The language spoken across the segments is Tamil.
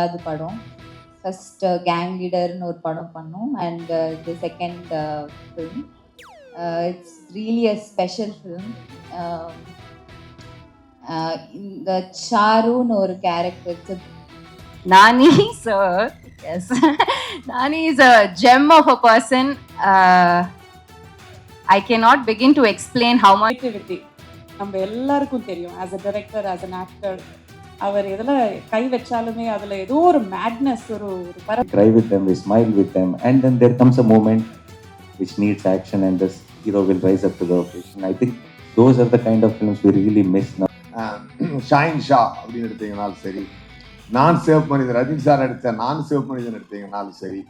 அது படம் ஃபர்ஸ்ட் கேங் லீடர்னு ஒரு படம் பண்ணோம் அண்ட் இது second film. It's really a special film. இந்த சாருன்னு ஒரு character Nani sir, yes. Nani is a gem of a person. I cannot begin to explain how much creativity நம்ம எல்லாருக்கும் தெரியும். as a director, as an actor, அவர் எதில் கை வச்சாலுமே அதில் ஏதோ ஒரு மேட்னஸ், ஒரு cry with them, we smile with them, and then there comes a moment which needs action and the hero will rise up to the occasion. I think those are the kind of films we really miss now. Shaheen Shah அப்படின்னு எடுத்தீங்கனாலும் சரி, நான் சிவப்பு மனிதன் ரஜினி சார் எடுத்த நான் சிவப்பு மனிதன் எடுத்தீங்கனாலும் சரி,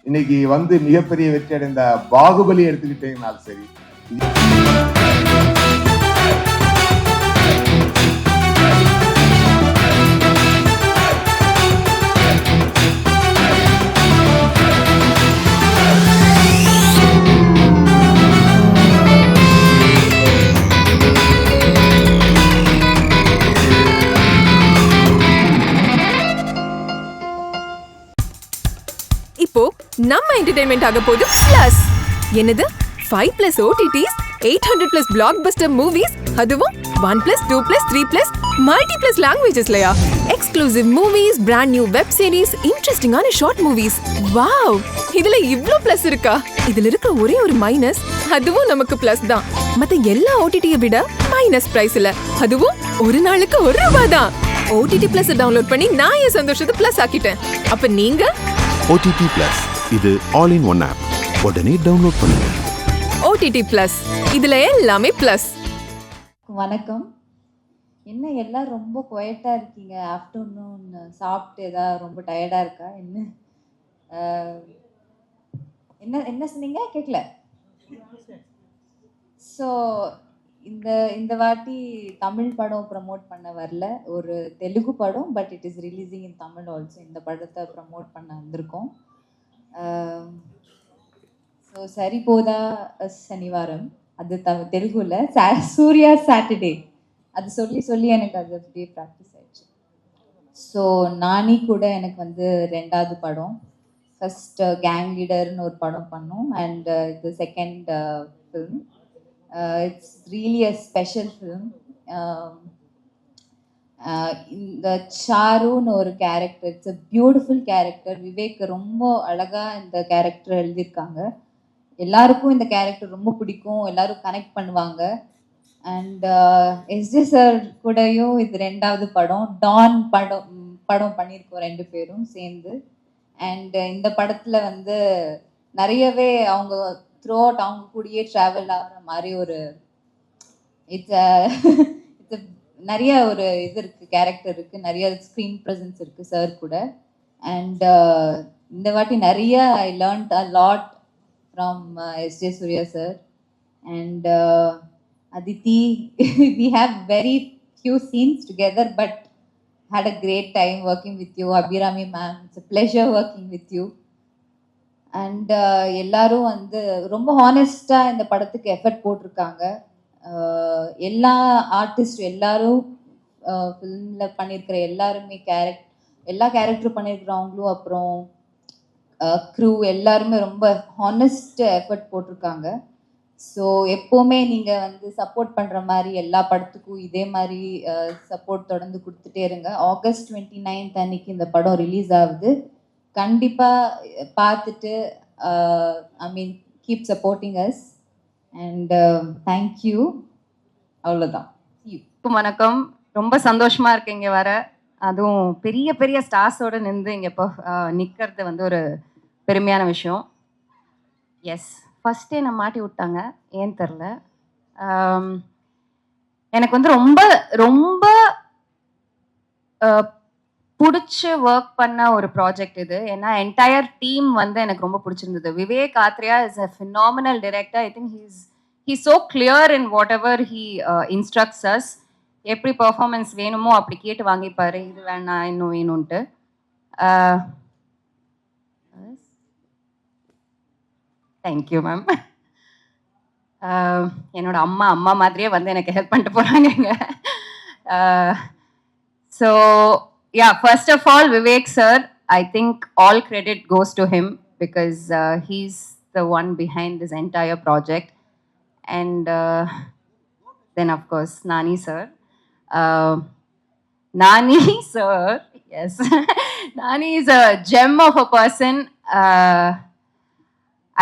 இன்னைக்கு வந்து மிகப்பெரிய வெற்றி அடைந்த பாகுபலி எடுத்துக்கிட்டீங்கனாலும் சரி, இப்போ நம்ம என்டர்டெயின்மெண்ட் ஆக போகுது பிளஸ். என்னது 5+ OTTs, 800+ பிளாக்பஸ்டர் மூவிஸ், அதுவும் 1+, 2+, 3+, மல்டி+ லாங்குவேஜஸ்லயா? Exclusive movies, brand new web series, இன்ட்ரெஸ்டிங்கான ஷார்ட் மூவிஸ். வாவ், இதுல இவ்ளோ பிளஸ் இருக்கா? இதுல இருக்க ஒரே ஒரு மைனஸ், அதுவும் நமக்கு பிளஸ் தான். மத்த எல்லா OTT-யை விட மைனஸ் பிரைஸ்ல, அதுவும் ஒரு நாளுக்கு ₹1 தான். OTT Plus டவுன்லோட் பண்ணி நான் என் சந்தோஷத்தை பிளஸ் ஆக்கிட்டேன். அப்ப நீங்க OTT Plus இது ஆல் இன் ஒன் ஆப். உடனே டவுன்லோட் பண்ணுங்க. OTT Plus இதுல எல்லாமே பிளஸ். வணக்கம். என்ன எல்லாரும் ரொம்ப குவைட்டாக இருக்கீங்க? ஆஃப்டர்நூன் சாப்பிட்டு ஏதாவது ரொம்ப டயர்டாக இருக்கா என்ன? என்ன என்ன சொன்னீங்க? கேட்கல. ஸோ இந்த வாட்டி தமிழ் படம் ப்ரமோட் பண்ண வரல, ஒரு தெலுங்கு படம், but it is releasing in Tamil also. இந்த படத்தை ப்ரமோட் பண்ண வந்திருக்கோம். ஸோ சரி போதா சனிவாரம், அது தெலுங்குல சூர்யா சாட்டர்டே, அது சொல்லி சொல்லி எனக்கு அது அப்படியே ப்ராக்டிஸ் ஆயிடுச்சு. ஸோ நானி கூட எனக்கு வந்து 2வது படம். ஃபர்ஸ்ட் கேங் லீடர்னு ஒரு படம் பண்ணோம் அண்ட் இது second film. It's really a special film. இந்த சாருன்னு ஒரு character, it's a beautiful character. Vivek ரொம்ப அழகாக இந்த கேரக்டர் எழுதியிருக்காங்க. எல்லாருக்கும் இந்த கேரக்டர் ரொம்ப பிடிக்கும், எல்லாரும் கனெக்ட் பண்ணுவாங்க. அண்ட் எஸ்ஜே சார் கூடயும் இது 2வது படம். டான் படம் பண்ணியிருக்கோம் 2 பேரும் சேர்ந்து. அண்ட் இந்த படத்தில் வந்து நிறையவே அவங்க த்ரூ அவுட் அவங்க கூடயே ட்ராவல் ஆகிற மாதிரி ஒரு இட்ஸ் நிறைய ஒரு இது இருக்குது, கேரக்டர் இருக்குது, நிறைய ஸ்க்ரீன் ப்ரெசன்ஸ் இருக்குது சார் கூட. அண்ட் இந்த வாட்டி நிறைய I learnt a lot from S.J. Surya sir and Aditi. We have very few scenes together but had a great time working with you. Abhirami ma'am, it's a pleasure working with you. And எல்லாரும் வந்து ரொம்ப ஹானஸ்டாக இந்த படத்துக்கு எஃபர்ட் போட்டிருக்காங்க. எல்லா ஆர்டிஸ்ட் எல்லாரும் ஃபிலிமில் பண்ணியிருக்கிற எல்லாருமே எல்லா கேரக்டரும் பண்ணியிருக்கிறவங்களும், அப்புறம் க்ரூ எல்லாருமே ரொம்ப ஹானஸ்ட் எஃபர்ட் போட்டிருக்காங்க. ஸோ எப்போவுமே நீங்கள் வந்து சப்போர்ட் பண்ணுற மாதிரி எல்லா படத்துக்கும் இதே மாதிரி சப்போர்ட் தொடர்ந்து கொடுத்துட்டே இருங்க. ஆகஸ்ட் 29 அன்னைக்கு இந்த படம் ரிலீஸ் ஆகுது. கண்டிப்பாக பார்த்துட்டு I mean keep supporting us and thank you. அவ்வளோதான். வணக்கம். ரொம்ப சந்தோஷமா இருக்கு இங்கே வர, அதுவும் பெரிய பெரிய ஸ்டார்ஸோடு நின்று இங்கே இப்போ நிற்கிறது வந்து ஒரு பெருமையான விஷயம். எஸ், ஃபஸ்ட்டே நான் மாட்டி விட்டாங்க, ஏன்னு தெரில. எனக்கு வந்து ரொம்ப ரொம்ப பிடிச்சி ஒர்க் பண்ண ஒரு ப்ராஜெக்ட் இது. ஏன்னா என்டையர் டீம் வந்து எனக்கு ரொம்ப பிடிச்சிருந்தது. Vivek Athreya is a phenomenal director. I think he's so clear in whatever he instructs us. எப்படி பர்ஃபார்மன்ஸ் வேணுமோ அப்படி கேட்டு வாங்கிப்பாரு, இது வேணாம் இன்னும் வேணும்ன்ட்டு. Thank you ma'am. என்னோட அம்மா மாதிரியே வந்து எனக்கு ஹெல்ப் பண்ணிட்டு போகிறாங்க. So yeah, first of all, Vivek sir, I think all credit goes to him because he's the one behind this entire project. And then, of course, Nani sir. Uh, Nani sir, yes. Nani is a gem of a person.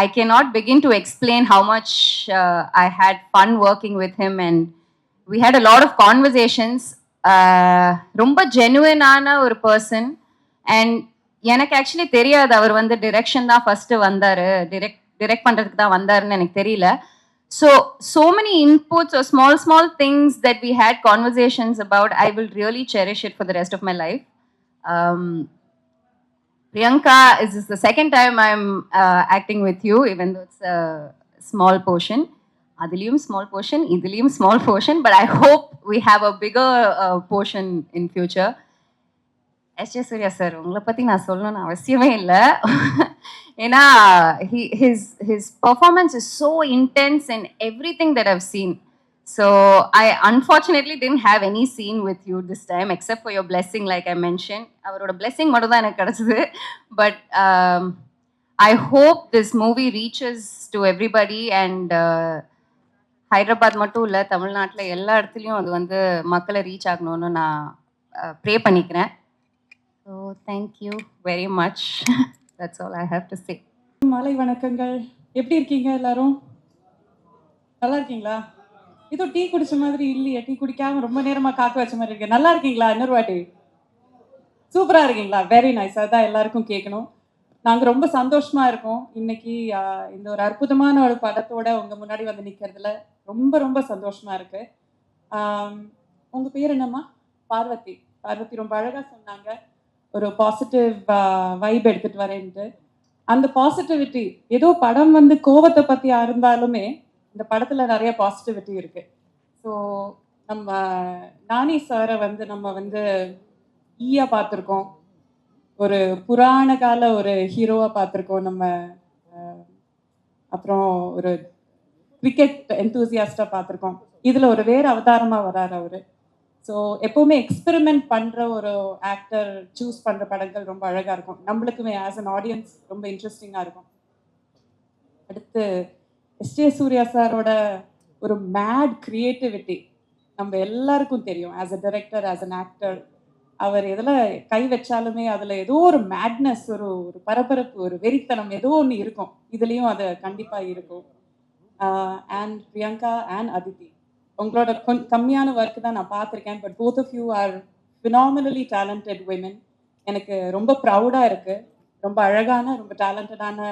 I cannot begin to explain how much I had fun working with him, and we had a lot of conversations. ரொம்ப ஜெனுவனான ஒரு பர்சன். அண்ட் எனக்கு ஆக்சுவலி தெரியாது அவர் வந்து டிரெக்ஷன் தான் ஃபர்ஸ்ட் வந்தாரு, டிரெக்ட் பண்றதுக்கு தான் வந்தாருன்னு எனக்கு தெரியல. So many inputs or small things that we had conversations about. I will really cherish it for the rest of my life. Priyanka, this is the second time I'm acting with you, even though it's a small portion. Adiliyum small portion, idiliyum small portion, but I hope we have a bigger portion in future. S.J. Surya sir, உங்களை பற்றி நான் சொல்லணும்னு அவசியமே இல்லை. ஏன்னா his performance is so intense in everything that I've seen. So I unfortunately didn't have any scene with you this time except for your blessing, like I mentioned. அவரோட blessing மட்டும் தான் எனக்கு கிடைச்சது. But I hope this movie reaches to everybody, and Hyderabad மட்டும் இல்லை, தமிழ்நாட்டில் எல்லா இடத்துலையும் அது வந்து மக்களை ரீச் ஆகணும்னு நான் ப்ரே பண்ணிக்கிறேன். So thank you very much. That's all I have to say. மாலை வணக்கங்கள். எப்படி இருக்கீங்க எல்லாரும்? நல்லா இருக்கீங்களா? ஏதோ டீ குடிச்ச மாதிரி இல்லையே, டீ குடிக்காம ரொம்ப நேரமாக காக்க வச்ச மாதிரி இருக்கு. நல்லா இருக்கீங்களா? இன்னொரு வாட்டி சூப்பராக இருக்கீங்களா? Very nice. அதான் எல்லாருக்கும் கேட்கணும். நாங்கள் ரொம்ப சந்தோஷமாக இருக்கோம் இன்னைக்கு இந்த ஒரு அற்புதமான ஒரு படத்தோட உங்கள் முன்னாடி வந்து நிற்கிறதுல ரொம்ப ரொம்ப சந்தோஷமாக இருக்குது. உங்கள் பேர் என்னம்மா? பார்வதி. பார்வதி ரொம்ப அழகாக சொன்னாங்க, ஒரு பாசிட்டிவ் வைப் எடுத்துகிட்டு வரேன்ட்டு. அந்த பாசிட்டிவிட்டி, ஏதோ படம் வந்து கோவத்தை பற்றி இருந்தாலுமே இந்த படத்தில் நிறைய பாசிட்டிவிட்டி இருக்குது. ஸோ நம்ம நானி சாரை வந்து நம்ம வந்து ஈயா பார்த்துருக்கோம், ஒரு புராண கால ஒரு ஹீரோவாக பார்த்துருக்கோம் நம்ம, அப்புறம் ஒரு கிரிக்கெட் என்தூசியாஸ்டாக பார்த்துருக்கோம். இதில் ஒரு வேறு அவதாரமாக வராரு அவர். ஸோ எப்போவுமே எக்ஸ்பெரிமெண்ட் பண்ணுற ஒரு ஆக்டர் சூஸ் பண்ணுற படங்கள் ரொம்ப அழகாக இருக்கும். நம்மளுக்குமே ஆஸ் அன் ஆடியன்ஸ் ரொம்ப இன்ட்ரெஸ்டிங்காக இருக்கும். அடுத்து S.J. சூர்யா சாரோட ஒரு மேட் கிரியேட்டிவிட்டி நம்ம எல்லாருக்கும் தெரியும். As a director, as an actor, அவர் எதில் கை வச்சாலுமே அதில் ஏதோ ஒரு மேட்னஸ், ஒரு பரபரப்பு, ஒரு வெறித்தனம் ஏதோ ஒன்று இருக்கும். இதுலேயும் அது கண்டிப்பாக இருக்கும். அண்ட் பிரியங்கா அண்ட் அதித்தி, உங்களோட கம்மியான ஒர்க்கு தான் நான் பார்த்துருக்கேன். But both of you are phenomenally talented women. எனக்கு ரொம்ப ப்ரௌடாக இருக்குது. ரொம்ப அழகான, ரொம்ப டேலண்டடான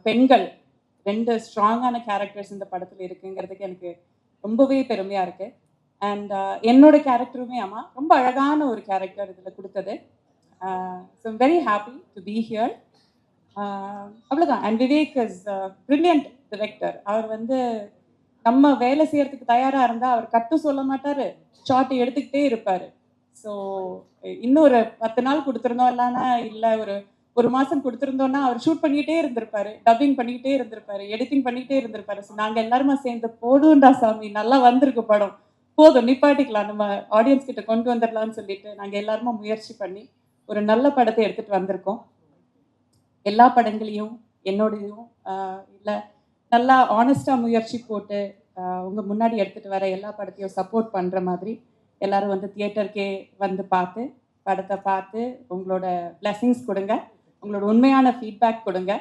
பெண்கள், ரெண்டு ஸ்ட்ராங்கான கேரக்டர்ஸ் இந்த படத்தில் இருக்குங்கிறதுக்கு எனக்கு ரொம்பவே பெருமையாக இருக்குது. அண்ட் என்னோட கேரக்டருமே அம்மா ரொம்ப அழகான ஒரு கேரக்டர் இதில் கொடுத்தது. So I'm very happy to be here. அவ்வளோதான். And Vivek is brilliant director. அவர் வந்து நம்ம வேலை செய்யறதுக்கு தயாராக இருந்தால் அவர் கட்டு சொல்ல மாட்டார், ஷார்ட் எடுத்துக்கிட்டே இருப்பார். ஸோ இன்னும் ஒரு 10 நாள் கொடுத்துருந்தோம், இல்லைன்னா இல்லை ஒரு மாதம் கொடுத்துருந்தோன்னா அவர் ஷூட் பண்ணிக்கிட்டே இருந்திருப்பாரு, டப்பிங் பண்ணிக்கிட்டே இருந்திருப்பாரு, எடிட்டிங் பண்ணிக்கிட்டே இருந்திருப்பாரு. ஸோ நாங்கள் எல்லாருமே சேர்ந்து போடுண்டா சாமி, நல்லா வந்திருக்கு படம், போதும் நிப்பாட்டிக்கலாம், நம்ம ஆடியன்ஸ் கிட்ட கொண்டு வந்துடலாம்னு சொல்லிட்டு நாங்கள் எல்லாருமே முயற்சி பண்ணி ஒரு நல்ல படத்தை எடுத்துகிட்டு வந்திருக்கோம். எல்லா படங்களையும் என்னோடையும் இல்லை நல்லா ஆனஸ்டாக முயற்சி போட்டு உங்கள் முன்னாடி எடுத்துகிட்டு வர எல்லா படத்தையும் சப்போர்ட் பண்ணுற மாதிரி எல்லோரும் வந்து தியேட்டருக்கே வந்து பார்த்து படத்தை பார்த்து உங்களோட பிளெஸிங்ஸ் கொடுங்க, உங்களோட உண்மையான ஃபீட்பேக் கொடுங்க.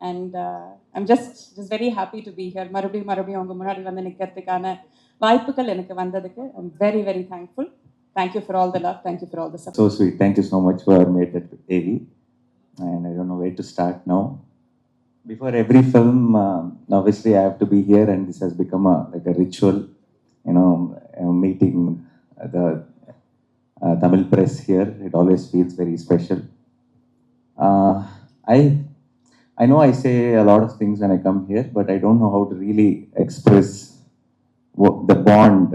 And I'm just very happy to be here. மறுபடியும் உங்கள் முன்னாடி வந்து நிற்கிறதுக்கான வாய்ப்புகள் எனக்கு வந்ததுக்கு I'm very very thankful. Thank you for all the love. Thank you for all the support. So sweet. Thank you so much for made that AV. And I don't know where to start now. Before every film, obviously I have to be here, and this has become like a ritual. You know, meeting the Tamil press here. It always feels very special. I know I say a lot of things when I come here, but I don't know how to really express the bond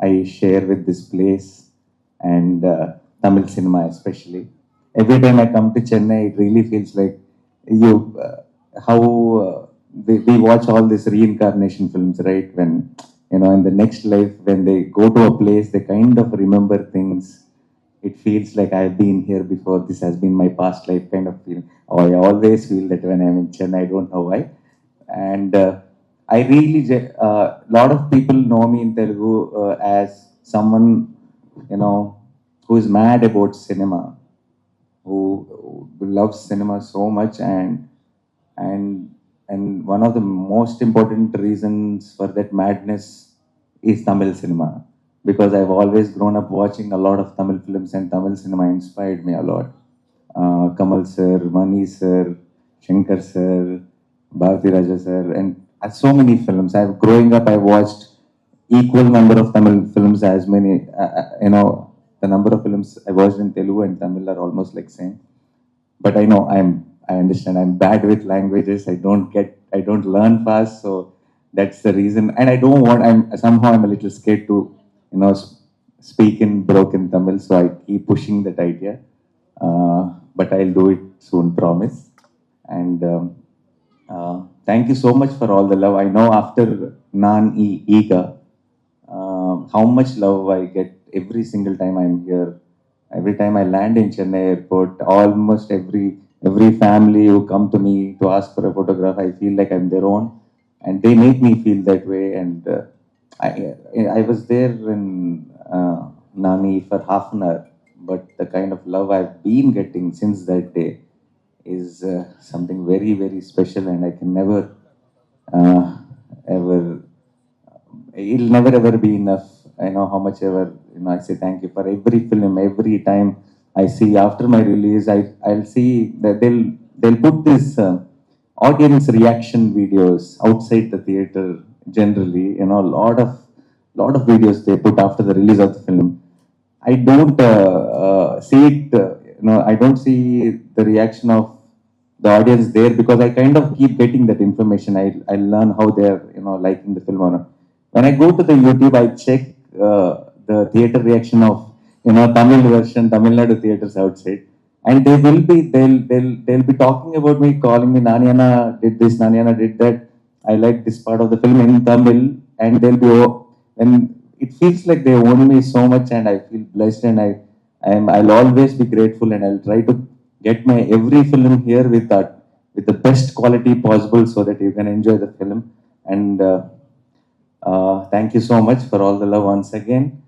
I share with this place and Tamil cinema especially. Every time I come to Chennai, it really feels like how we watch all these reincarnation films, right? When, you know, in the next life, when they go to a place, they kind of remember things. it feels like I've been here before. This has been my past life kind of feeling. Oh, I always feel that when I'm in Chennai. I don't know why. And I really, lot of people know me in Telugu as someone, you know, who is mad about cinema, who loves cinema so much, and one of the most important reasons for that madness is Tamil cinema, because I've always grown up watching a lot of Tamil films, and Tamil cinema inspired me a lot. Kamal sir, Mani sir, Shankar sir, Bharati Raja sir, and so many films. Growing up, I watched equal number of Tamil films as many, the number of films I watched in Telugu and Tamil are almost like same. But I know I understand I'm bad with languages. I don't learn fast, so that's the reason. And I don't want, I'm a little scared to, speak in broken Tamil, so I keep pushing that idea. But I'll do it soon, promise. And thank you so much for all the love. I know after Naan Ega, how much love I get every single time I'm here. Every time I land in Chennai airport, almost every family who come to me to ask for a photograph, I feel like I'm their own, and they make me feel that way. And I was there in Nani for half an hour, but the kind of love I've been getting since that day is something very, very special, and I can never, it'll never ever be enough. I know how much ever, I say thank you for every film, every time I see after my release, I'll see that they'll put this audience reaction videos outside the theater generally, a lot of videos they put after the release of the film. I don't see it, I don't see the reaction of the audience there, because I kind of keep getting that information. I learn how they're, liking the film or not. When I go to the YouTube, I check the theater reaction of, Tamil version, Tamil Nadu theaters outside, and they'll be talking about me, calling me Naniana did this, Naniana did that. I like this part of the film in Tamil, and and it feels like they own me so much, and I feel blessed, and I'll always be grateful, and I'll try to get my every film here with the best quality possible, so that you can enjoy the film. And thank you so much for all the love once again.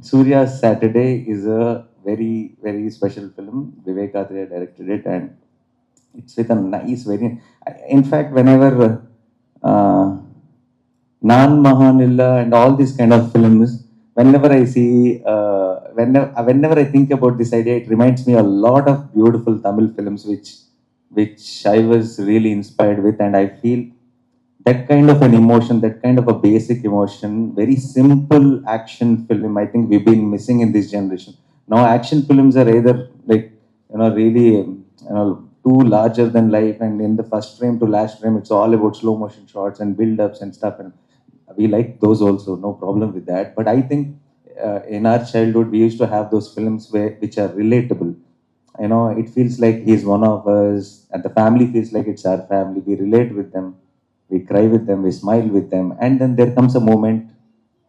Surya's Saturday is a very, very special film. Vivek Athreya directed it, and it's with a nice, in fact, whenever Naan Mahanilla and all these kind of films, whenever I see, whenever I think about this idea, it reminds me a lot of beautiful Tamil films which I was really inspired with, and I feel that kind of an emotion, that kind of a basic emotion, very simple action film, I think we've been missing in this generation. Now action films are either like, really, too larger than life, and in the first frame to last frame, it's all about slow motion shots and build-ups and stuff, and we like those also, no problem with that. But I think in our childhood, we used to have those films which are relatable. It feels like he's one of us, and the family feels like it's our family. We relate with them, we cry with them, we smile with them, and then there comes a moment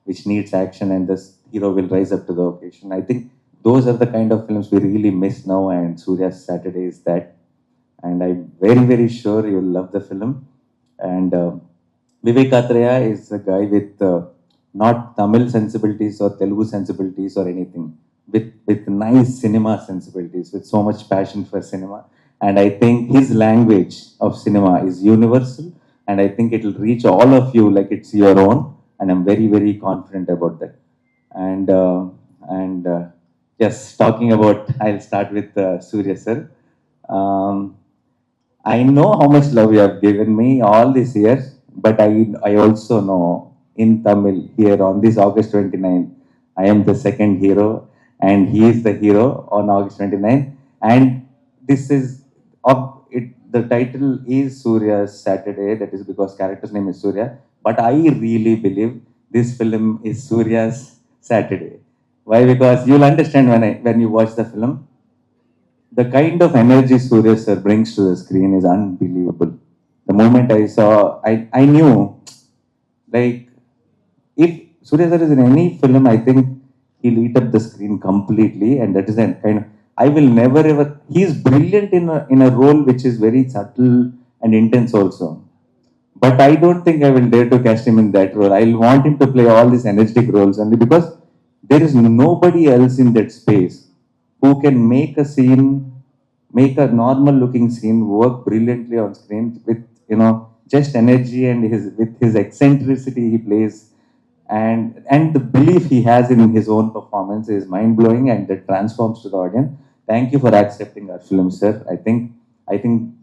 which needs action, and the hero will rise up to the occasion. I think those are the kind of films we really miss now, and Surya's Saturday is that. And I'm very, very sure you'll love the film. And Vivek Athreya is a guy with not Tamil sensibilities or Telugu sensibilities or anything, with nice cinema sensibilities, with so much passion for cinema. And I think his language of cinema is universal, and I think it'll reach all of you like it's your own. And I'm very, very confident about that. And just talking about, I'll start with Surya sir. I know how much love you have given me all these years, but I also know in Tamil here on this August 29th, I am the second hero, and he is the hero on August 29th. And this is, the title is Surya's Saturday, that is because character's name is Surya, but I really believe this film is Surya's Saturday. Why? Because you'll understand when you watch the film. The kind of energy Surya sir brings to the screen is unbelievable. The moment I saw, I knew, like, if Surya sir is in any film, I think he'll eat up the screen completely, and that is a kind of, I will never ever, he's brilliant in a role which is very subtle and intense also. But I don't think I will dare to cast him in that role. I'll want him to play all these energetic roles only because there is nobody else in that space who can make a scene, make a normal looking scene work brilliantly on screen with, you know, just energy, and with his eccentricity he plays, and the belief he has in his own performance is mind blowing, and that transforms to the audience. Thank you for accepting our film, sir. I think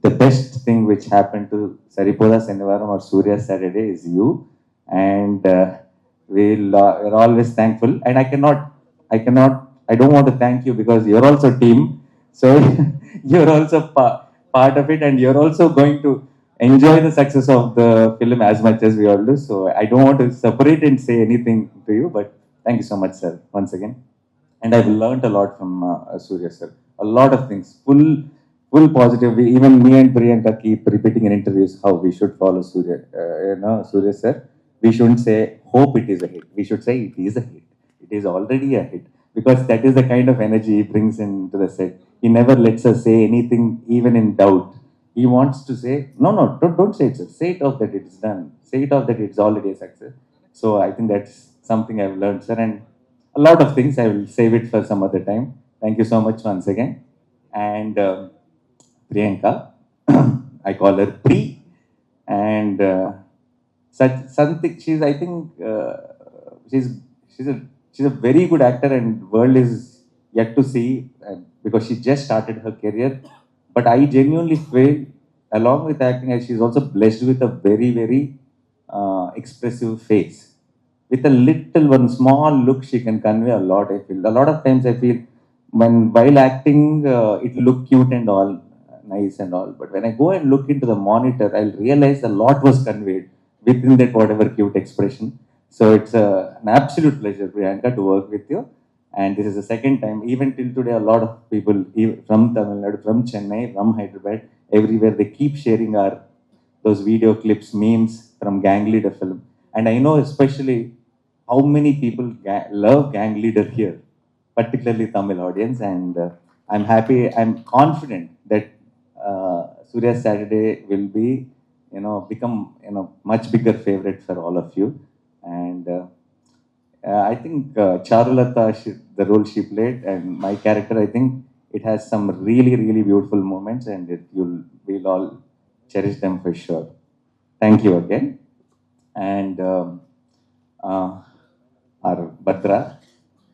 the best thing which happened to Saripoda Senivaram or Surya Saturday is you, and we're always thankful. And I don't want to thank you because you're also team, so you're also part of it, and you're also going to enjoy the success of the film as much as we all do. So I don't want to separate and say anything to you, but thank you so much, sir, once again. And I've learned a lot from Surya, sir. A lot of things, full positive. Even me and Priyanka keep repeating in interviews how we should follow Surya. Surya, sir. We shouldn't say, hope it is a hit. We should say, it is a hit. It is already a hit. Because that is the kind of energy he brings into the set. He never lets us say anything, even in doubt. He wants to say, no, don't say it, sir. Say it off that it's done. Say it off that it's already a success. So I think that's something I've learned, sir. And a lot of things, I will save it for some other time. Thank you so much once again. And Priyanka, I call her Pri. And something, I think she's a very good actor, and world is yet to see because she just started her career. But I genuinely feel, along with acting, she's also blessed with a very, very expressive face. With a little one small look, she can convey a lot. I feel a lot of times I feel while acting, it look cute and all nice and all. But when I go and look into the monitor, I'll realize a lot was conveyed within that whatever cute expression. So it's an absolute pleasure, Priyanka, to work with you. And this is the second time. Even till today, a lot of people from Tamil Nadu, from Chennai, from Hyderabad, everywhere, they keep sharing those video clips, memes from Gang Leader film. And I know especially how many people love Gang Leader here, particularly Tamil audience. And I'm happy, I'm confident that Surya Saturday will be, become, much bigger favorite for all of you. And I think Charulata, the role she played, and my character, I think it has some really, really beautiful moments, and we'll all cherish them for sure. Thank you again. And our Bhadra,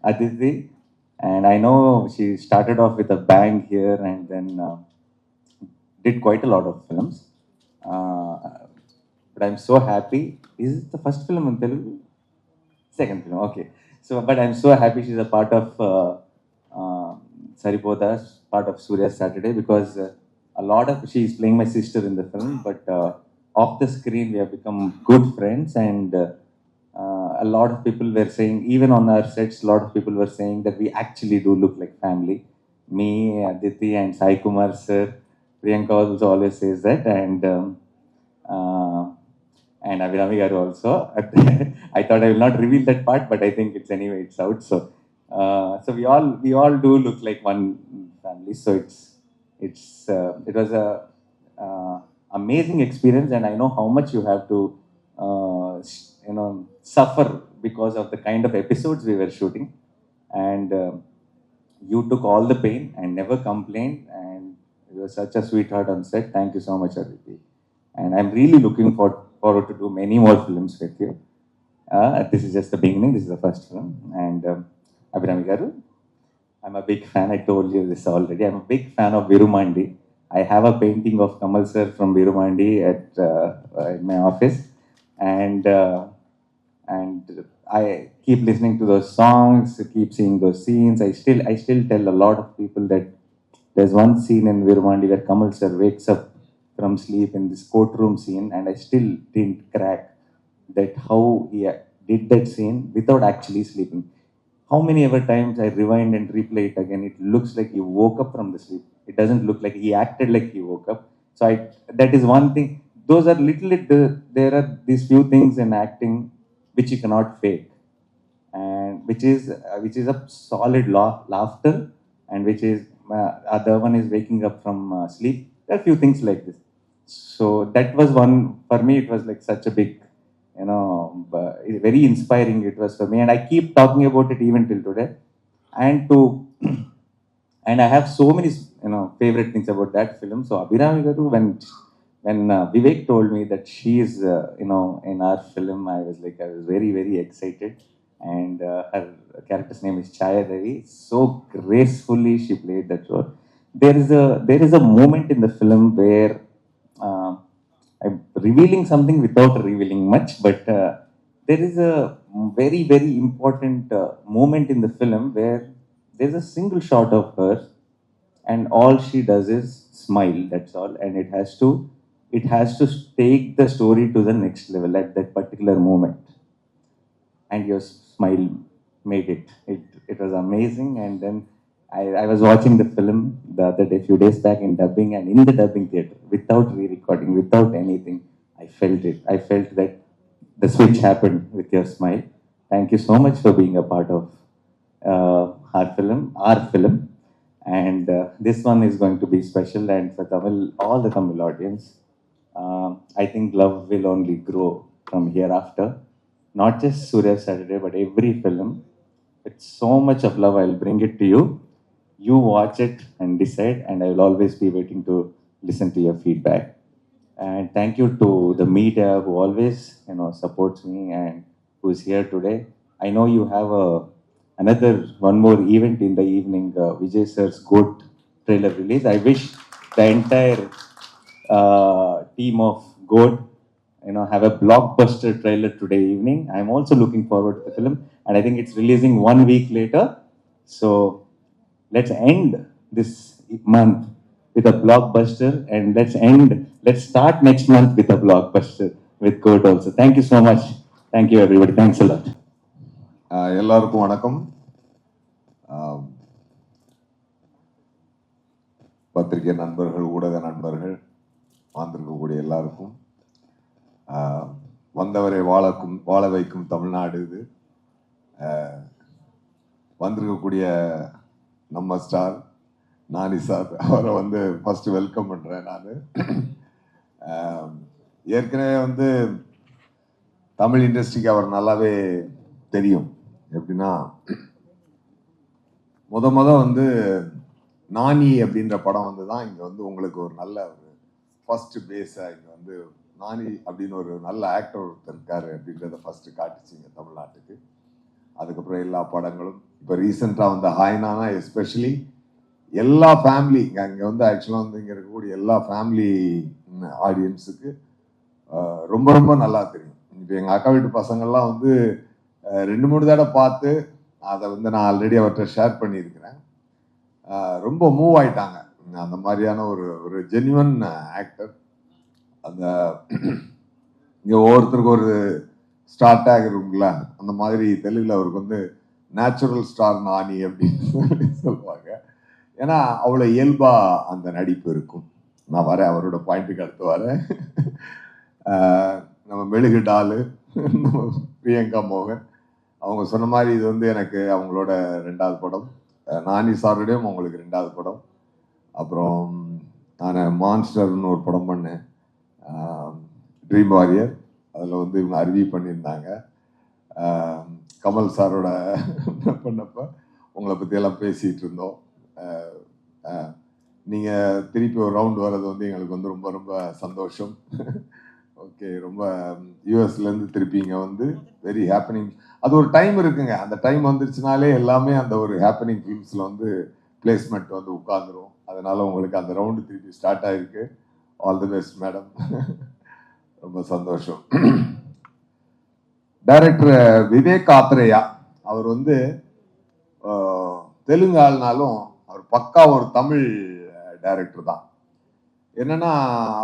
Aditi, and I know she started off with a bang here and then did quite a lot of films. But I'm so happy. Is it the first film in Telugu? Second film, okay. So, but I'm so happy she's a part of Saripoda, part of Surya Saturday, because she's playing my sister in the film, but off the screen we have become good friends, and a lot of people were saying, even on our sets, a lot of people were saying that we actually do look like family. Me, Aditi, and Sai Kumar sir, Priyanka also always says that, and Abhinami Garu also. I thought I will not reveal that part, but I think it's out. So we all do look like one family. So it was a amazing experience, and I know how much you have to suffer because of the kind of episodes we were shooting, and you took all the pain and never complained, and you were such a sweetheart on set. Thank you so much, Aditi. And I'm really looking forward to do many more films with you. This is just the beginning. This is the first film. And Abhinami Garu, I'm a big fan. I told you this already. I'm a big fan of Virumandi. I have a painting of Kamal sir from Virumandi in my office. And I keep listening to those songs, keep seeing those scenes. I still tell a lot of people that there's one scene in Virumandi where Kamal sir wakes up from sleep in this courtroom scene, and I still didn't crack that how he did that scene without actually sleeping. How many ever times I rewind and replay it again, it looks like he woke up from the sleep. It doesn't look like he acted like he woke up. So that is one thing. Those are there are these few things in acting which you cannot fake. And which is a solid laughter, and which is other one is waking up from sleep. There are a few things like this. So that was one for me. It was like such a big, very inspiring it was for me, and I keep talking about it even till today. And I have so many favorite things about that film. So Abhirami Garu, when Vivek told me that she is in our film, I was very, very excited. And her character's name is Chaya Devi. So gracefully she played that role. There is a moment in the film where I'm revealing something without revealing much, but there is a very, very important moment in the film where there's a single shot of her, and all she does is smile. That's all, and it has to take the story to the next level at that particular moment. And your smile made it. It was amazing. And then I was watching the film the other day, few days back in dubbing, and in the dubbing theater, without re-recording, without anything, I felt it. I felt that the switch happened with your smile. Thank you so much for being a part of our film. And this one is going to be special, and for all the Tamil audience, I think love will only grow from hereafter. Not just Surya Saturday, but every film. With so much of love, I'll bring it to you. You watch it and decide, and I will always be waiting to listen to your feedback. And thank you to the media who always, supports me and who's here today. I know you have one more event in the evening, Vijay Sir's Goat trailer release. I wish the entire team of Goat, have a blockbuster trailer today evening. I'm also looking forward to the film, and I think it's releasing 1 week later. So let's end this month with a blockbuster, and let's start next month with a blockbuster with Goat also. Thank you so much. Thank you, everybody. Thanks a lot. எல்லாருக்கும் வணக்கம். பத்திரிகை நண்பர்கள், ஊடக நண்பர்கள், வந்திருக்கக்கூடிய எல்லாருக்கும், வந்தவரை வாழ வைக்கும் தமிழ்நாடு இது. வந்திருக்கக்கூடிய நம்ம ஸ்டார் நானி சார், அவரை ஃபர்ஸ்ட் வெல்கம் பண்றேன். நான் ஏற்கனவே தமிழ் இண்டஸ்ட்ரிக்கு அவர் நல்லாவே தெரியும். எப்படின்னா, முத நானி அப்படின்ற படம் தான் இங்க உங்களுக்கு ஒரு நல்ல ஒரு ஃபர்ஸ்ட் பேஸா இங்க நானி அப்படின்னு ஒரு நல்ல ஆக்டர் ஒருத்தர் இருக்காரு அப்படின்றத ஃபர்ஸ்ட் காட்டுச்சிங்க தமிழ்நாட்டுக்கு. அதுக்கப்புறம் எல்லா படங்களும் இப்போ ரீசெண்டாக ஹாய்னானா எஸ்பெஷலி எல்லா ஃபேமிலி இங்கே ஆக்சுவலாக இங்கே இருக்கக்கூடிய எல்லா ஃபேமிலி ஆடியன்ஸுக்கு ரொம்ப ரொம்ப நல்லா தெரியும். இப்போ எங்கள் அக்கா வீட்டு பசங்கள்லாம் 2-3 தடவை பார்த்து அதை நான் ஆல்ரெடி அவர்கிட்ட ஷேர் பண்ணியிருக்கிறேன். ரொம்ப மூவ் ஆயிட்டாங்க. அந்த மாதிரியான ஒரு ஜென்யூன் ஆக்டர். அந்த இங்கே ஒவ்வொருத்தருக்கு ஒரு ஸ்டார் டேக் இருக்குங்கள, அந்த மாதிரி தெலுங்குல அவருக்கு நேச்சுரல் ஸ்டார் நானி அப்படின்னு சொல்லுவாங்க. ஏன்னா அவ்வளோ இயல்பா அந்த நடிப்பு இருக்கும். நான் வரேன், அவரோட பாயிண்ட்டுக்கு அடுத்து வரேன். நம்ம மெழுகு டாலு, நம்ம பிரியங்கா மோகன், அவங்க சொன்ன மாதிரி இது எனக்கு அவங்களோட 2வது படம். நானி சாருடையும் அவங்களுக்கு 2வது படம். அப்புறம் நான் மான்ஸ்டர்னு ஒரு படம் பண்ணேன், ட்ரீம் வாரியர். அதில் இவங்க அருவி பண்ணியிருந்தாங்க. கமல் சாரோட பண்ணப்போ உங்களை பற்றியெல்லாம் பேசிகிட்டு இருந்தோம். நீங்கள் திருப்பி ஒரு ரவுண்ட் வர்றது எங்களுக்கு ரொம்ப ரொம்ப சந்தோஷம். ஓகே, ரொம்ப யூஎஸ்லேருந்து திருப்பி இங்கே வெரி ஹேப்பனிங். அது ஒரு டைம் இருக்குங்க. அந்த டைம் வந்துருச்சுனாலே எல்லாமே அந்த ஒரு ஹேப்பனிங் ஃபிலிம்ஸில் பிளேஸ்மெண்ட் உட்காந்துரும். அதனால உங்களுக்கு அந்த ரவுண்டு திருப்பி ஸ்டார்ட் ஆகிருக்கு. All the best madam. ரொம்ப சந்தோஷம். டைரக்டர் விவேக் ஆத்ரேயா அவர் தெலுங்கு ஆள்னாலும் அவர் பக்கா ஒரு தமிழ் டைரக்டர் தான். என்னன்னா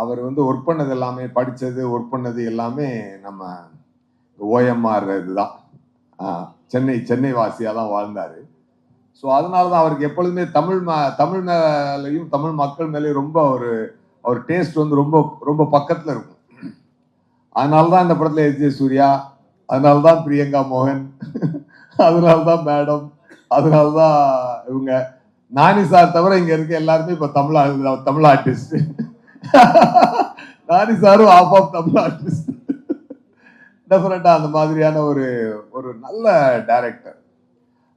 அவர் ஒர்க் பண்ணது எல்லாமே, படித்தது ஒர்க் பண்ணது எல்லாமே நம்ம ஓஎம்ஆர் இதுதான். சென்னை வாசியாக தான் வாழ்ந்தார். ஸோ அதனால தான் அவருக்கு எப்பொழுதுமே தமிழ் மேலேயும் தமிழ் மக்கள் மேலேயும் ரொம்ப அவர் டேஸ்ட் ரொம்ப ரொம்ப பக்கத்தில் இருக்கும். அதனால தான் இந்த படத்தில் எஸ் ஜே சூர்யா, அதனால தான் பிரியங்கா மோகன், அதனால்தான் மேடம், அதனால்தான் இவங்க நானி சார் தவிர இங்க இருக்க எல்லாருமே இப்ப தமிழ் ஆர்டிஸ்ட். நானி சாரும் ஆஃப் தமிழ் ஆர்டிஸ்ட். டெஃபினட்டா அந்த மாதிரியான ஒரு நல்ல டைரக்டர்.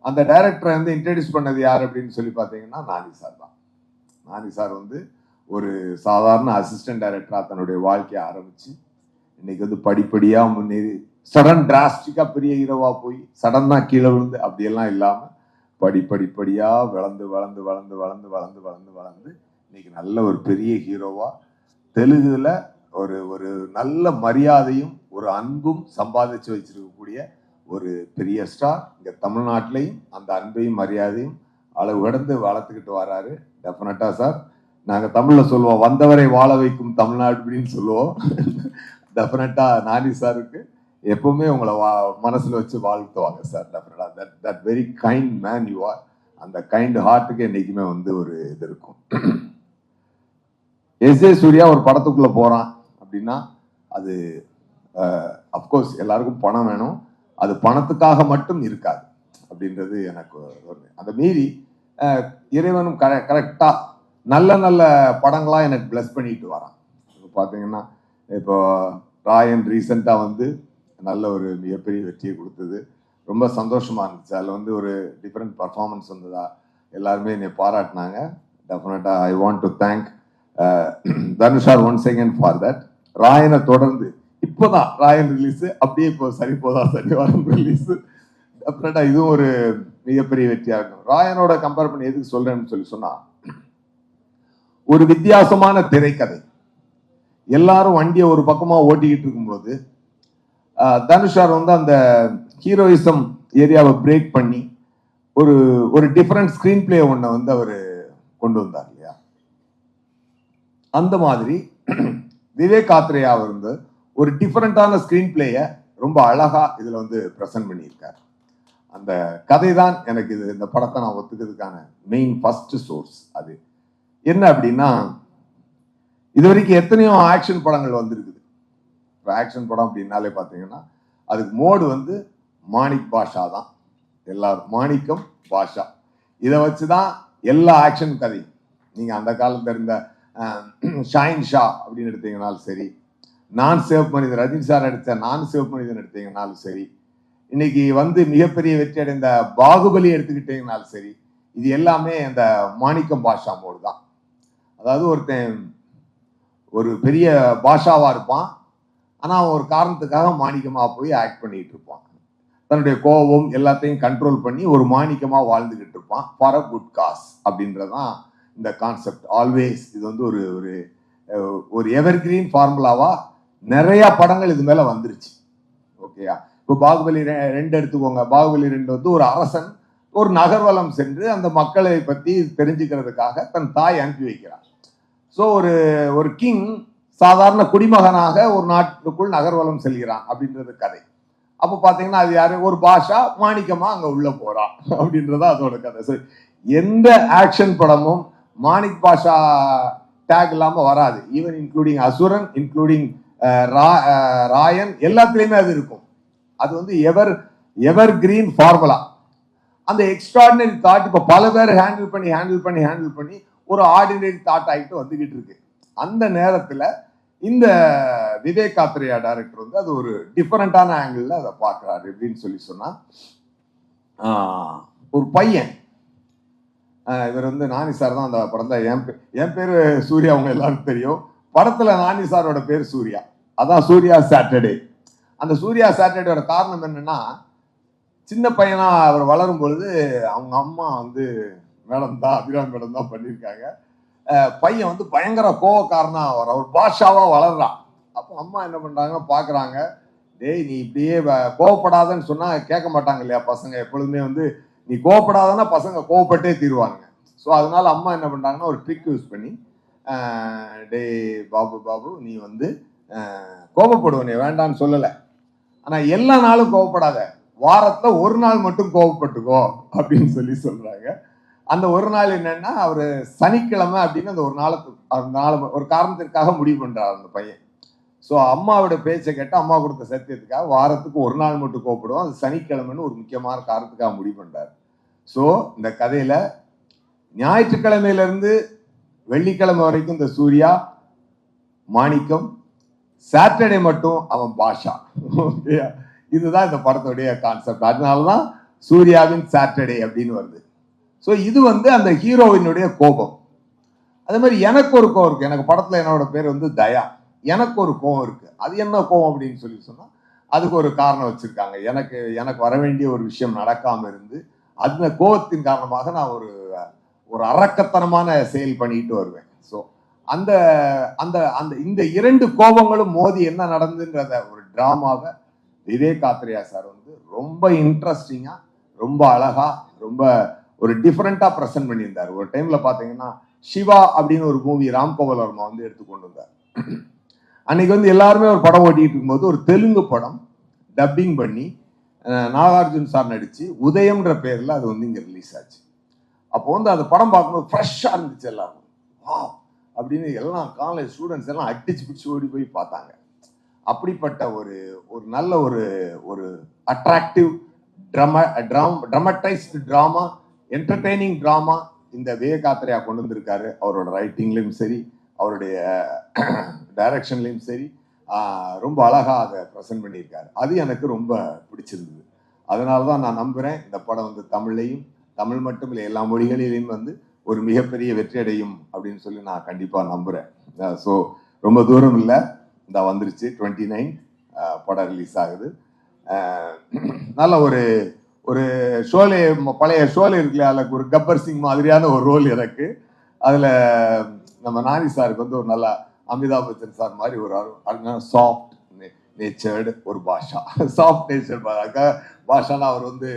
அந்த டைரக்டரை வந்து இன்ட்ரடியூஸ் பண்ணது யார் அப்படின்னு சொல்லி பார்த்தீங்கன்னா நானி சார் தான். நானி சார் வந்து ஒரு சாதாரண அசிஸ்டன்ட் டைரக்டரா தன்னுடைய வாழ்க்கையை ஆரம்பிச்சு இன்னைக்கு வந்து படிப்படியா முன்னேறி சடன் டிராஸ்டிக்கா பெரிய ஹீரோவா போய் சடனா கீழே விழுந்து அப்படியெல்லாம் இல்லாம படிப்படிப்படியா வளர்ந்து வளர்ந்து வளர்ந்து வளர்ந்து வளர்ந்து வளர்ந்து வளர்ந்து இன்னைக்கு நல்ல ஒரு பெரிய ஹீரோவா தெலுங்குல ஒரு நல்ல மரியாதையும் ஒரு அன்பும் சம்பாதிச்சு வச்சிருக்கக்கூடிய ஒரு பெரிய ஸ்டார். இங்க தமிழ்நாட்டிலையும் அந்த அன்பையும் மரியாதையும் அளவு கடந்து வளர்த்துக்கிட்டு வராரு. டெஃபினட்டா சார், நாங்க தமிழ்ல சொல்லுவோம் வந்தவரை வாழ வைக்கும் தமிழ்நாடு அப்படின்னு சொல்லுவோம். டெஃபினட்டா நானி சாருக்கு எப்பவுமே உங்களை மனசுல வச்சு வாழ்த்துவாங்க சார். டெஃபினட்டா that very kind man you are. அந்த கைண்ட் ஹார்ட்டுக்கு என்னைக்குமே வந்து ஒரு இது இருக்கும். எஸ்.ஜே. சூர்யா ஒரு படத்துக்குள்ள போறான் அப்படின்னா அது அப்கோர்ஸ் எல்லாருக்கும் பணம் வேணும். அது பணத்துக்காக மட்டும் இருக்காது அப்படின்றது எனக்கு அந்த மீறி இறைவனும் கரெக்டா நல்ல நல்ல படங்களா எனக்கு பிளஸ் பண்ணிட்டு வரான். பார்த்தீங்கன்னா இப்போ ராயன் ரீசெண்டா வந்து நல்ல ஒரு மிகப்பெரிய வெற்றியை கொடுத்தது. ரொம்ப சந்தோஷமா இருந்துச்சு. அதில் வந்து ஒரு டிஃப்ரெண்ட் பர்ஃபார்மன்ஸ் வந்ததா எல்லாருமே என்னை பாராட்டினாங்க. டெஃபினட்டா ஐ வாண்ட் டு தேங்க் தனுஷார் ஒன் செகண்ட் ஃபார் தட். ராயனை தொடர்ந்து இப்போதான் ராயன் ரிலீஸ், அப்படியே இப்போ சரி வாரம் ரிலீஸ். டெஃபினட்டா இதுவும் ஒரு மிகப்பெரிய வெற்றியா இருக்கும். ராயனோட கம்பேர் பண்ணி எதுக்கு சொல்றேன்னு சொல்லி சொன்னா, ஒரு வித்தியாசமான திரைக்கதை. எல்லாரும் வண்டியை ஒரு பக்கமா ஓட்டிக்கிட்டு இருக்கும்போது தனுஷார் வந்து அந்த ஹீரோயிசம் ஏரியாவை பிரேக் பண்ணி ஒரு டிஃபரெண்ட் ஸ்கிரீன் பிளே ஒன்றை வந்து அவர் கொண்டு வந்தார் இல்லையா. அந்த மாதிரி விவேக் ஆத்ரேயா வந்து ஒரு டிஃபரெண்டான ஸ்கிரீன் பிளேயை ரொம்ப அழகா இதுல வந்து பிரசன்ட் பண்ணியிருக்காரு. அந்த கதை தான் எனக்கு இந்த படத்தை நான் ஒத்துக்கிறதுக்கான மெயின் ஃபர்ஸ்ட் சோர்ஸ். அது என்ன அப்படின்னா, இது வரைக்கும் எத்தனையோ ஆக்ஷன் படங்கள் வந்திருக்குது. இப்போ ஆக்ஷன் படம் அப்படின்னாலே பார்த்தீங்கன்னா அதுக்கு மோடு வந்து மாணிக் பாஷா தான். எல்லாரும் மாணிக்கம் பாஷா இதை வச்சுதான் எல்லா ஆக்ஷன் கதையும். நீங்க அந்த காலத்துல இருந்த ஷாயின் ஷா அப்படின்னு எடுத்தீங்கன்னாலும் சரி, நான் சிவப்பு மனிதன் ரஜினி சார் நடித்த நான் சிவப்பு மனிதன் எடுத்தீங்கன்னாலும் சரி, இன்னைக்கு வந்து மிகப்பெரிய வெற்றி அடைந்த பாகுபலி எடுத்துக்கிட்டீங்கனாலும் சரி, இது எல்லாமே அந்த மாணிக்கம் பாஷா மோடு தான். அதாவது ஒருத்தன் ஒரு பெரிய பாஷாவா இருப்பான், ஆனா அவன் ஒரு காரணத்துக்காக மாணிக்கமா போய் ஆக்ட் பண்ணிட்டு இருப்பான். தன்னுடைய கோபம் எல்லாத்தையும் கண்ட்ரோல் பண்ணி ஒரு மாணிக்கமா வாழ்ந்துகிட்டு இருப்பான் ஃபார் அ குட் காஸ் அப்படின்றதான் இந்த கான்செப்ட். ஆல்வேஸ் இது வந்து ஒரு எவர்கிரீன் ஃபார்முலாவா நிறைய படங்கள் இது மேல வந்துருச்சு. ஓகேயா, இப்போ பாகுபலி 2 எடுத்துக்கோங்க. பாகுபலி 2 வந்து ஒரு அரசன் ஒரு நகர்வலம் சென்று அந்த மக்களை பத்தி தெரிஞ்சுக்கிறதுக்காக தன் தாய் அனுப்பி வைக்கிறார். ஸோ ஒரு கிங் சாதாரண குடிமகனாக ஒரு நாட்டுக்குள் நகர்வலம் செல்கிறான் அப்படின்றது கதை. அப்போ பாத்தீங்கன்னா அது யாரு, ஒரு பாஷா மாணிக்கமா அங்க உள்ள போறான் அப்படின்றத அதோட கதை. ஸோ எந்த ஆக்ஷன் படமும் மாணிக் பாஷா டேக் இல்லாம வராது. ஈவன் இன்க்ளூடிங் அசுரன், இன்க்ளூடிங் ராயன், எல்லாத்துலயுமே அது இருக்கும். அது வந்து எவர் கிரீன் ஃபார்முலா. அந்த எக்ஸ்ட்ராடினரி தாட் இப்ப பல பேர் ஹேண்டில் பண்ணி ஒரு ஆர்டினரி தாட் ஆகிட்டு வந்துகிட்டு இருக்கு. அந்த நேரத்துல இந்த விவேக் ஆத்ரேயா டைரக்டர் வந்து அது ஒரு டிஃபரெண்டான ஆங்கிள் அதை பார்க்கிறாரு. எப்படின்னு சொல்லி சொன்னா, ஒரு பையன், இவர் வந்து நானி சார் தான் அந்த படம் தான். என் பேரு சூர்யா, அவங்க எல்லாருக்கும் தெரியும். படத்துல நானி சாரோட பேர் சூர்யா, அதான் சூர்யா சாட்டர்டே. அந்த சூர்யா சாட்டர்டேயோட காரணம் என்னன்னா, சின்ன பையனா அவர் வளரும் பொழுது அவங்க அம்மா வந்து மேடம் தான், அபிராமி மேடம் தான் பண்ணியிருக்காங்க. பையன் வந்து பயங்கர கோவக்காரனா அவர் பாஷாவா வளர்றான். அப்போ அம்மா என்ன பண்றாங்க பாக்குறாங்க, டேய் நீ இப்படியே கோவப்படாதன்னு சொன்னா கேட்க மாட்டாங்க இல்லையா பசங்க. எப்பொழுதுமே வந்து நீ கோவப்படாதன்னா பசங்க கோவப்பட்டே தீருவாங்க. ஸோ அதனால அம்மா என்ன பண்றாங்கன்னா ஒரு ட்ரிக் யூஸ் பண்ணி, டே பாபு நீ வந்து கோபப்படுவனே வேண்டான்னு சொல்லலை, ஆனா எல்லா நாளும் கோவப்படாத, வாரத்துல ஒரு நாள் மட்டும் கோவப்பட்டுக்கோ அப்படின்னு சொல்றாங்க. அந்த ஒரு நாள் என்னன்னா அவரு சனிக்கிழமை அப்படின்னு அந்த ஒரு நாளுக்கு ஒரு காரணத்திற்காக முடிவு பண்றாரு அந்த பையன். ஸோ அம்மாவோட பேச்சை கேட்டு அம்மா கொடுத்த சத்தியத்துக்காக வாரத்துக்கு ஒரு நாள் மட்டும் கூப்பிடுவோம். அது சனிக்கிழமைன்னு ஒரு முக்கியமான காரணத்துக்காக முடிவு பண்ணார். ஸோ இந்த கதையில ஞாயிற்றுக்கிழமையிலிருந்து வெள்ளிக்கிழமை வரைக்கும் இந்த சூர்யா மாணிக்கம், சாட்டர்டே மட்டும் அவன் பாஷா. இதுதான் இந்த படத்துடைய கான்செப்ட். அதனாலதான் சூர்யாவின் சாட்டர்டே அப்படின்னு வருது. ஸோ இது அந்த ஹீரோவினுடைய கோபம். அதே மாதிரி எனக்கு ஒரு கோவம் இருக்கு. எனக்கு படத்துல என்னோட பேர் தயா. எனக்கு ஒரு கோவம் இருக்கு. அது என்ன கோவம் அப்படின்னு சொன்னா அதுக்கு ஒரு காரணம் வச்சிருக்காங்க. எனக்கு வர வேண்டிய ஒரு விஷயம் நடக்காம இருந்து அந்த கோபத்தின் காரணமாக நான் ஒரு அரக்கத்தனமான செயல் பண்ணிட்டு வருவேன். ஸோ அந்த அந்த அந்த இந்த இரண்டு கோபங்களும் மோதி என்ன நடந்துன்றத ஒரு டிராமாவை விவேக் ஆத்ரேயா சார் ரொம்ப இன்ட்ரெஸ்டிங்கா, ரொம்ப அழகா, ரொம்ப ஒரு டிஃப்ரெண்டா ப்ரெசென்ட் பண்ணியிருந்தார். ஒரு டைம்ல பாத்தீங்கன்னா சிவா அப்படின்னு ஒரு மூவி ராம்கோபால் வர்மா எடுத்துக்கொண்டு வந்தார். அன்னைக்கு எல்லாருமே ஒரு படம் ஓட்டிட்டு இருக்கும்போது ஒரு தெலுங்கு படம் டப்பிங் பண்ணி நாகார்ஜுன் சார் நடிச்சு உதயம்ன்ற பேர்ல அது இங்க ரிலீஸ் ஆச்சு. அப்போ அந்த படம் பார்க்கும்போது ஃப்ரெஷ்ஷா இருந்துச்சு. எல்லாரும் வா அப்படின்னு எல்லாம் காலேஜ் ஸ்டூடெண்ட்ஸ் எல்லாம் அடிச்சு பிடிச்சு ஓடி போய் பார்த்தாங்க. அப்படிப்பட்ட ஒரு நல்ல ஒரு attractive dramatised drama, entertaining drama இந்த விவேக் ஆத்ரேயா கொண்டு வந்திருக்காரு. அவரோட ரைட்டிங்லயும் சரி, அவருடைய டைரக்ஷன்லயும் சரி, ரொம்ப அழகா அதை ப்ரெசென்ட் பண்ணியிருக்காரு. அது எனக்கு ரொம்ப பிடிச்சிருந்தது. அதனாலதான் நான் நம்புறேன் இந்த படம் தமிழ்லையும், தமிழ் மட்டும் இல்லை எல்லா மொழிகளிலையும் ஒரு மிகப்பெரிய வெற்றி அடையும் அப்படின்னு சொல்லி நான் கண்டிப்பா நம்புறேன். ஸோ ரொம்ப தூரம் இல்லை, இந்த வந்துருச்சு 29 படம் ரிலீஸ் ஆகுது. நல்ல ஒரு ஷோலே, பழைய ஷோலே இருக்குல்ல, அதுல ஒரு கப்பர் சிங் மாதிரியான ஒரு ரோல் எனக்கு. அதுல நம்ம நானி சாருக்கு ஒரு நல்ல அமிதாப் பச்சன் சார் மாதிரி ஒரு சாஃப்ட் நேச்சர்டு ஒரு பாஷா. சாஃப்ட் நேச்சர் பாஷானா அவர்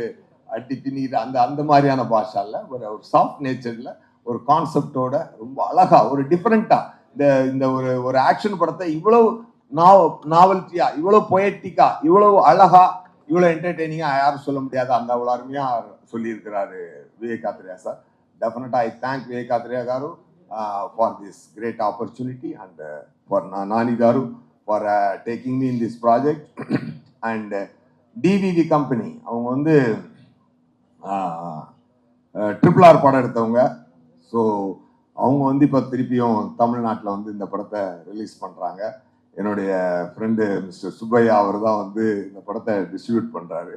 அடி பின்னிட்டு அந்த மாதிரியான பாஷா இல்ல, ஒரு சாஃப்ட் நேச்சர்ல ஒரு கான்செப்டோட ரொம்ப அழகா ஒரு டிஃபரெண்டா இந்த ஒரு ஆக்ஷன் படத்தை இவ்வளவு நாவல்ட்டியா, இவ்வளவு பொயட்டிக்கா, இவ்வளவு அழகா, இவ்வளவு என்டர்டெய்னிங்கா யாரும் சொல்ல முடியாது. அந்த அவ்வளவு அருமையா சொல்லியிருக்கிறாரு விவேக் ஆத்ரேயா சார். டெஃபினட்டா I thank Vivek Athreya garu for this great opportunity and for Nani garu for taking me in this project. And DVV company அவங்க RRR படம் எடுத்தவங்க. ஸோ அவங்க இப்போ திருப்பியும் தமிழ்நாட்டில் இந்த படத்தை ரிலீஸ் பண்ணுறாங்க. என்னுடைய ஃப்ரெண்டு மிஸ்டர் சுப்பையா அவர் தான் இந்த படத்தை டிஸ்ட்ரிபியூட் பண்ணுறாரு.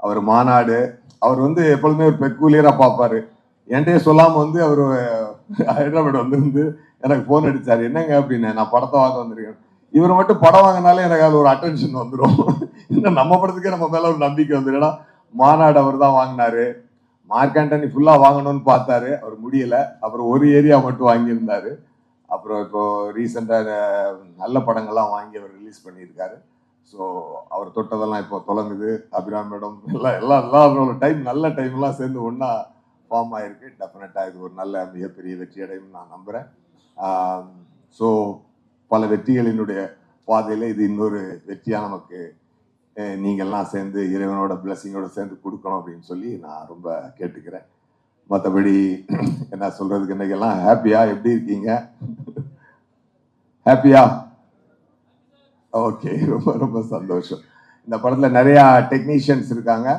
அவர் மாநாடு, அவர் எப்பொழுதுமே ஒரு பெக்கூலியராக பார்ப்பாரு. என்கிட்டயே சொல்லாமல் அவர் ஹைதராபாத் எனக்கு ஃபோன் அடித்தார். என்னங்க அப்படின்னு, நான் படத்தை வாங்க வந்திருக்கேன். இவர் மட்டும் படம் வாங்கினாலே எனக்கு அது ஒரு அட்டென்ஷன் வந்துடும். இன்னும் நம்ம படத்துக்கே நம்ம மேலே ஒரு நம்பிக்கை வந்துடும்னா, மாநாடு அவர் தான் வாங்கினாரு. மார்க் ஆண்டனி ஃபுல்லாக வாங்கணும்னு பார்த்தாரு, அவர் முடியலை. அப்புறம் ஒரு ஏரியா மட்டும் வாங்கியிருந்தாரு. அப்புறம் இப்போ ரீசெண்டாக நல்ல படங்கள்லாம் வாங்கி அவர் ரிலீஸ் பண்ணியிருக்காரு. ஸோ அவர் தொட்டதெல்லாம் இப்போ தொடங்குது. அபிராம் மேடம் எல்லாரோட டைம், நல்ல டைம்லாம் சேர்ந்து ஒன்றா ஃபார்ம் ஆகிருக்கு. டெஃபினட்டாக இது ஒரு நல்ல மிகப்பெரிய வெற்றி அடையும் நான் நம்புகிறேன். ஸோ பல வெற்றிகளினுடைய பாதையில் இது இன்னொரு வெற்றியாக நமக்கு நீங்கள்லாம் சேர்ந்து இறைவனோட பிளஸிங்கோட சேர்ந்து கொடுக்கணும் அப்படின்னு சொல்லி நான் ரொம்ப கேட்டுக்கிறேன். மற்றபடி என்ன சொல்றதுக்கு, இன்னைக்கெல்லாம் ஹாப்பியா? எப்படி இருக்கீங்க? ஹாப்பியா? ஓகே, ரொம்ப ரொம்ப சந்தோஷம். இந்த படத்துல நிறைய டெக்னீஷியன்ஸ் இருக்காங்க.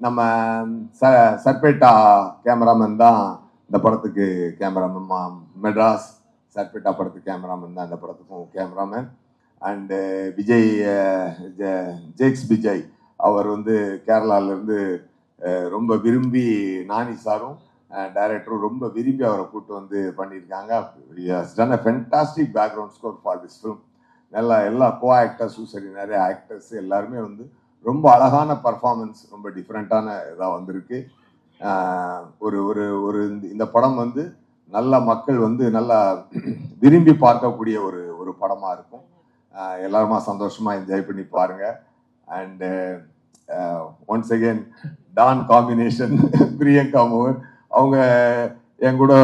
நம்ம சர்பேட்டா கேமராமேன் தான் இந்த படத்துக்கு கேமராமேன். மெட்ராஸ் சர்பேட்டா படத்துக்கு கேமராமேன் தான் இந்த படத்துக்கும் கேமராமேன். அண்டு விஜய், ஜேக்ஸ் விஜய், அவர் கேரளாவிலேருந்து ரொம்ப விரும்பி, நானி சாரும் டைரக்டரும் ரொம்ப விரும்பி அவரை கூப்பிட்டு பண்ணியிருக்காங்க. Done a fantastic background score for this film. எல்லா கோ ஆக்டர்ஸும் சரி, நிறைய ஆக்டர்ஸ் எல்லாருமே ரொம்ப அழகான பர்ஃபார்மன்ஸ், ரொம்ப டிஃப்ரெண்ட்டான இதாக வந்திருக்கு. ஒரு ஒரு ஒரு இந்த படம் நல்ல மக்கள் நல்லா விரும்பி பார்க்கக்கூடிய ஒரு படமாக இருக்கும். எல்லாருமா சந்தோஷமா என்ஜாய் பண்ணி பாருங்க. அண்ட் ஒன்ஸ் அகெயின் டான் காம்பினேஷன் பிரியங்கா மோகன், அவங்க என் கூட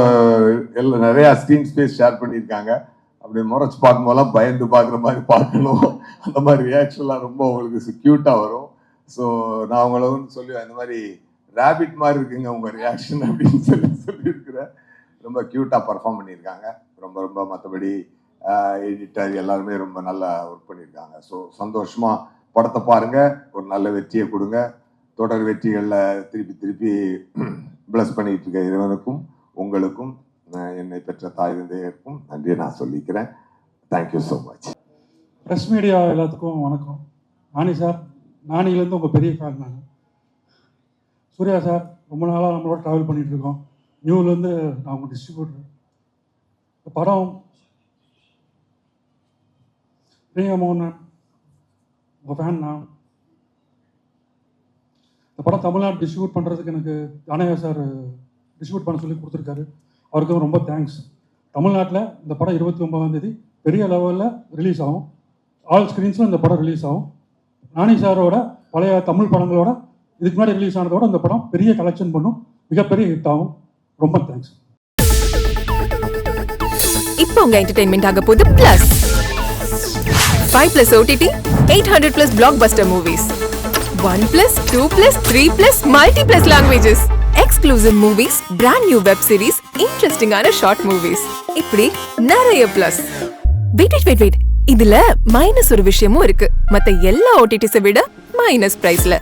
நிறைய ஸ்க்ரீன் ஸ்பேஸ் ஷேர் பண்ணியிருக்காங்க. அப்படி முறைச்சு பார்க்கும்போதெல்லாம் பயந்து பார்க்குற மாதிரி பார்க்கணும். அந்த மாதிரி ரியாக்ஷன்லாம் ரொம்ப அவங்களுக்கு க்யூட்டாக வரும். ஸோ நான் அவங்கள சொல்லுவேன், இந்த மாதிரி ரேபிட் மாதிரி இருக்குங்க உங்கள் ரியாக்ஷன் அப்படின்னு சொல்லியிருக்கிறேன். ரொம்ப க்யூட்டாக பர்ஃபார்ம் பண்ணியிருக்காங்க. ரொம்ப ரொம்ப மற்றபடி எடிட்டர் எல்லாருமே ரொம்ப நல்லா ஒர்க் பண்ணியிருக்காங்க. ஸோ சந்தோஷமாக படத்தை பாருங்கள், ஒரு நல்ல வெற்றியை கொடுங்க. தொடர் வெற்றிகளில் திருப்பி பிளஸ் பண்ணிட்டு இருக்க இறைவனுக்கும் உங்களுக்கும் என்னை பெற்ற தாய் தந்தையருக்கும் நன்றியை நான் சொல்லிக்கிறேன். Thank you so much. Press media எல்லாத்துக்கும் வணக்கம். நானி சார், நானிலேருந்து உங்கள் பெரிய ஃபேன் நான். சூர்யா சார், ரொம்ப நாளாக நம்மளோட ட்ராவல் பண்ணிகிட்டு இருக்கோம். நியூலேருந்து நான் உங்கள் டிஸ்ட்ரிபியூட்டர். இந்த படம் பிரியா மோகன் உங்கள் ஃபேன் நான். இந்த படம் தமிழ்நாடு டிஸ்ட்ரிபியூட் பண்ணுறதுக்கு எனக்கு தானயா சார் டிஸ்ட்ரிபியூட் பண்ண சொல்லி கொடுத்துருக்காரு. அவருக்கு ரொம்ப தேங்க்ஸ். தமிழ்நாட்டில் இந்த படம் 29ஆம் தேதி பெரிய லெவலில் ரிலீஸ் ஆகும். ஆல் ஸ்க்ரீன்ஸில் இந்த படம் ரிலீஸ் ஆகும். நானி சாரோட பழைய தமிழ் படங்களோட இதுக்கு முன்னாடி ரிலீஸ் ஆனதோட இந்த படம் பெரிய கலெக்ஷன் பண்ணும், மிகப்பெரிய ஹிட் ஆகும். ரொம்ப தேங்க்ஸ். இப்போ உங்க என்டர்டெயின்மெண்ட் ஆக போகுது plus 5+ OTT 800+ blockbuster movies 1+, 2+, 3+, multi+ languages exclusive movies, brand new web series, interesting ஆன short movies, இப்படி நிறைய பிளஸ். வெயிட் இதுல மைனஸ் ஒரு விஷயமும் இருக்கு. மத்த எல்லா ஓடிடிஸை விட மைனஸ் பிரைஸ்ல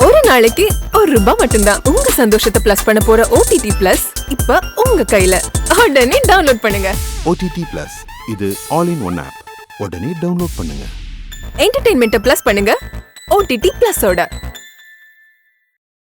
ஒரு நாளைக்கு ₹1 மட்டும்தான். உங்க சந்தோஷத்தை பிளஸ் பண்ண போற OTT பிளஸ் இப்ப உங்க கையில. உடனே டவுன்லோட் பண்ணுங்க. OTT Plus இது ஆல் இன் ஒன் ஆப். உடனே டவுன்லோட் பண்ணுங்க. என்டர்டெயின்மெண்ட்டை பிளஸ் பண்ணுங்க OTT பிளஸோட.